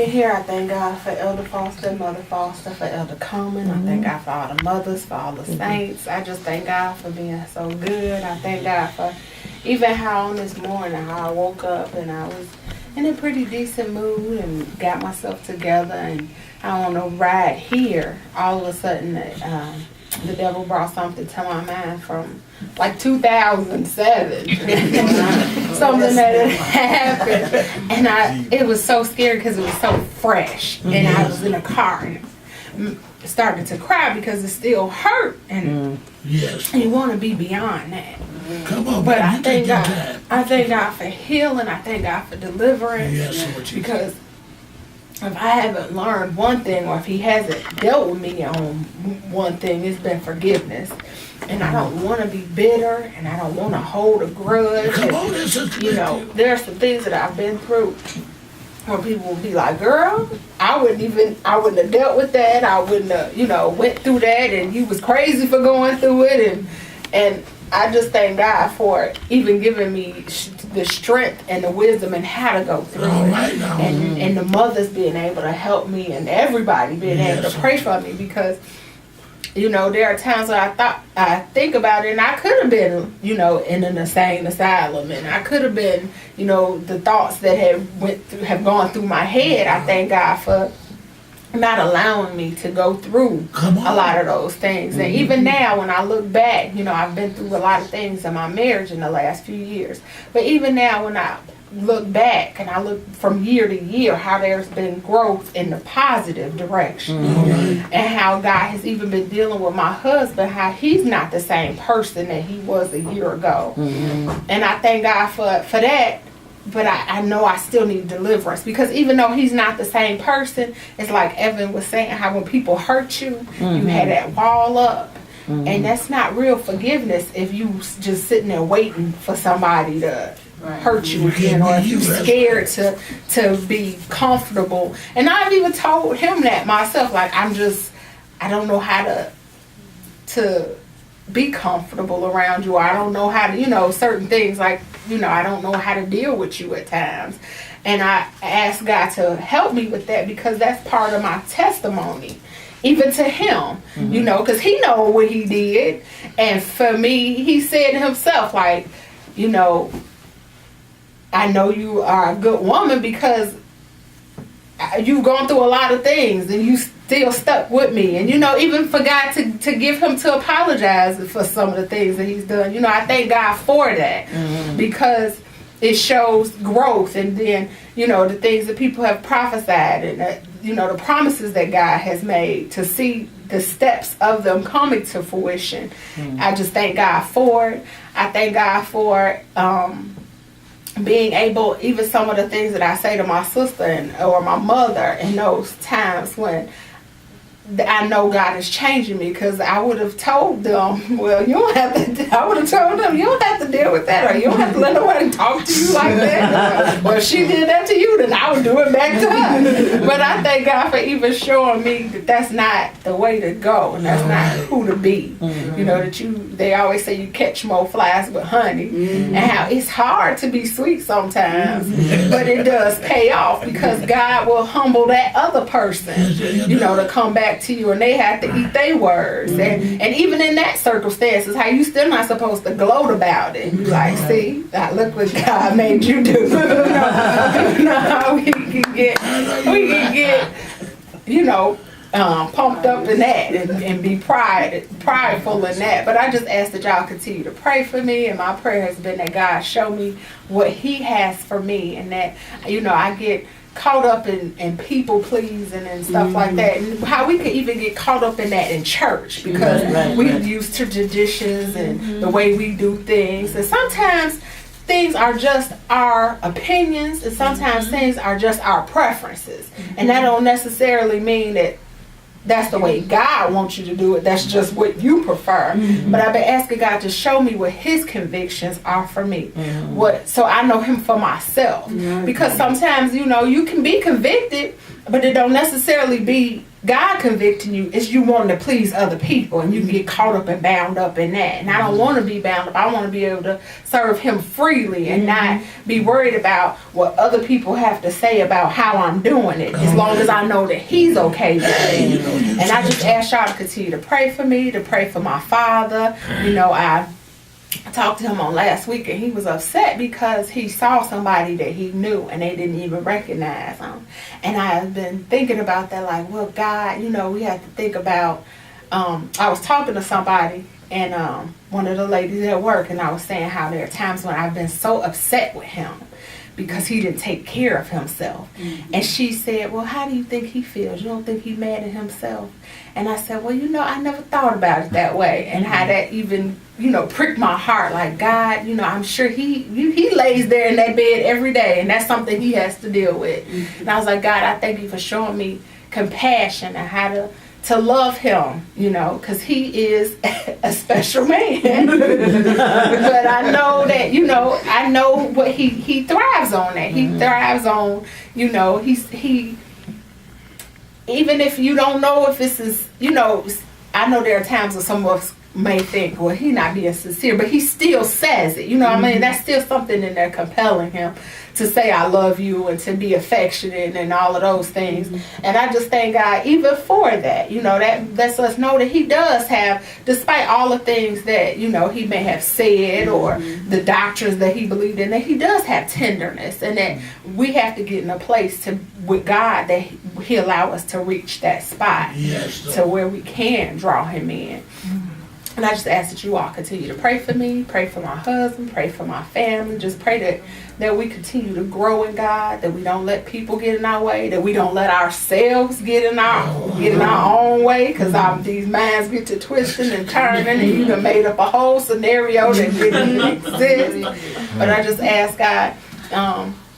Here, I thank God for Elder Foster, Mother Foster, for Elder Coleman. I thank God for all the mothers, for all the saints. I just thank God for being so good. I thank God for even how on this morning, how I woke up and I was in a pretty decent mood and got myself together. And I on a ride here, all of a sudden, the devil brought something to my mind from like 2007. Something that had happened. And it was so scary because it was so fresh. And I was in a car and started to cry because it still hurt. And you want to be beyond that. Come on, but man, I thank God. I thank God for healing. I thank God for deliverance. Yes, because if I haven't learned one thing, or if He hasn't dealt with me on one thing, it's been forgiveness. And I don't want to be bitter, and I don't want to hold a grudge. Come on, you know, there are some things that I've been through where people will be like, "Girl, I wouldn't have dealt with that. I wouldn't have, went through that, and you was crazy for going through it." And I just thank God for even giving me the strength and the wisdom and how to go through it. Right now. And the mothers being able to help me and everybody being able to pray for me because, there are times where I think about it and I could have been, in an insane asylum and I could have been, the thoughts that have gone through my head. I thank God for not allowing me to go through a lot of those things. And even now when I look back, I've been through a lot of things in my marriage in the last few years. But even now when I look back and I look from year to year how there's been growth in the positive direction. And how God has even been dealing with my husband, how he's not the same person that he was a year ago. And I thank God for that. But I know I still need deliverance because even though he's not the same person, it's like Evan was saying, how when people hurt you, you had that wall up. And that's not real forgiveness if you just sitting there waiting for somebody to hurt you again, or if you're scared to be comfortable. And I've even told him that myself, like I don't know how to be comfortable around you. I don't know how to, certain things like, I don't know how to deal with you at times. And I ask God to help me with that because that's part of my testimony, even to him, because he know what he did. And for me, he said himself, like, I know you are a good woman because you've gone through a lot of things and you still stuck with me. And, even for God to give him to apologize for some of the things that he's done. I thank God for that because it shows growth. And then, the things that people have prophesied and, the promises that God has made, to see the steps of them coming to fruition. I just thank God for it. I thank God for being able, even some of the things that I say to my sister or my mother in those times when I know God is changing me, because I would have told them, well, you don't have to, I would have told them, you don't have to deal with that, or you don't have to let nobody talk to you like that. Well, if she did that to you, then I would do it back to her. But I thank God for even showing me that that's not the way to go, and that's not who to be. They always say you catch more flies with honey, and how it's hard to be sweet sometimes, but it does pay off because God will humble that other person, to come back to you, and they have to eat their words. And even in that circumstances, how you still not supposed to gloat about it. You like, see, look what God made you do. How we can get pumped up in that and be prideful in that. But I just ask that y'all continue to pray for me, and my prayer has been that God show me what he has for me, and that I get caught up in people pleasing and stuff like that, and how we could even get caught up in that in church because we're used to traditions and the way we do things, and sometimes things are just our opinions, and sometimes things are just our preferences, and that don't necessarily mean that that's the way God wants you to do it. That's just what you prefer. But I've been asking God to show me what his convictions are for me. So I know him for myself. Because sometimes, you can be convicted But it don't necessarily be God convicting you. It's you wanting to please other people, and you can get caught up and bound up in that. And I don't want to be bound up. I want to be able to serve Him freely and not be worried about what other people have to say about how I'm doing it, as long as I know that He's okay with it. And I just ask y'all to continue to pray for me, to pray for my father. I talked to him on last week, and he was upset because he saw somebody that he knew and they didn't even recognize him. And I've been thinking about that, like, well, God, we have to think about, I was talking to somebody, and one of the ladies at work, and I was saying how there are times when I've been so upset with him because he didn't take care of himself. And she said, well, how do you think he feels? You don't think he's mad at himself? And I said, well, I never thought about it that way, and how that even, pricked my heart. Like, God, I'm sure he lays there in that bed every day, and that's something he has to deal with. And I was like, God, I thank you for showing me compassion and how to love him, because he is a special man. But I know that, I know what he thrives on that. He thrives on, he even if you don't know if this is, I know there are times when some of us may think, well, he not being sincere, but he still says it. What I mean? That's still something in there compelling him to say I love you and to be affectionate and all of those things. And I just thank God even for that. That lets us know that he does have, despite all the things that, he may have said or the doctrines that he believed in, that he does have tenderness, and that we have to get in a place with God that he allow us to reach that spot to where we can draw him in. And I just ask that you all continue to pray for me, pray for my husband, pray for my family. Just pray that we continue to grow in God, that we don't let people get in our way, that we don't let ourselves get in our own way, because these minds get to twisting and turning, and you done made up a whole scenario that didn't exist. But I just ask God,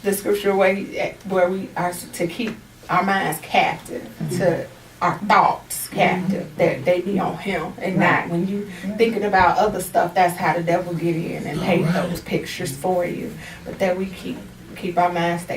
the scripture where we are to keep our minds captive, to our thoughts captive, that they be on him and not when you thinking about other stuff. That's how the devil get in and paint those pictures for you. But that we keep our minds stay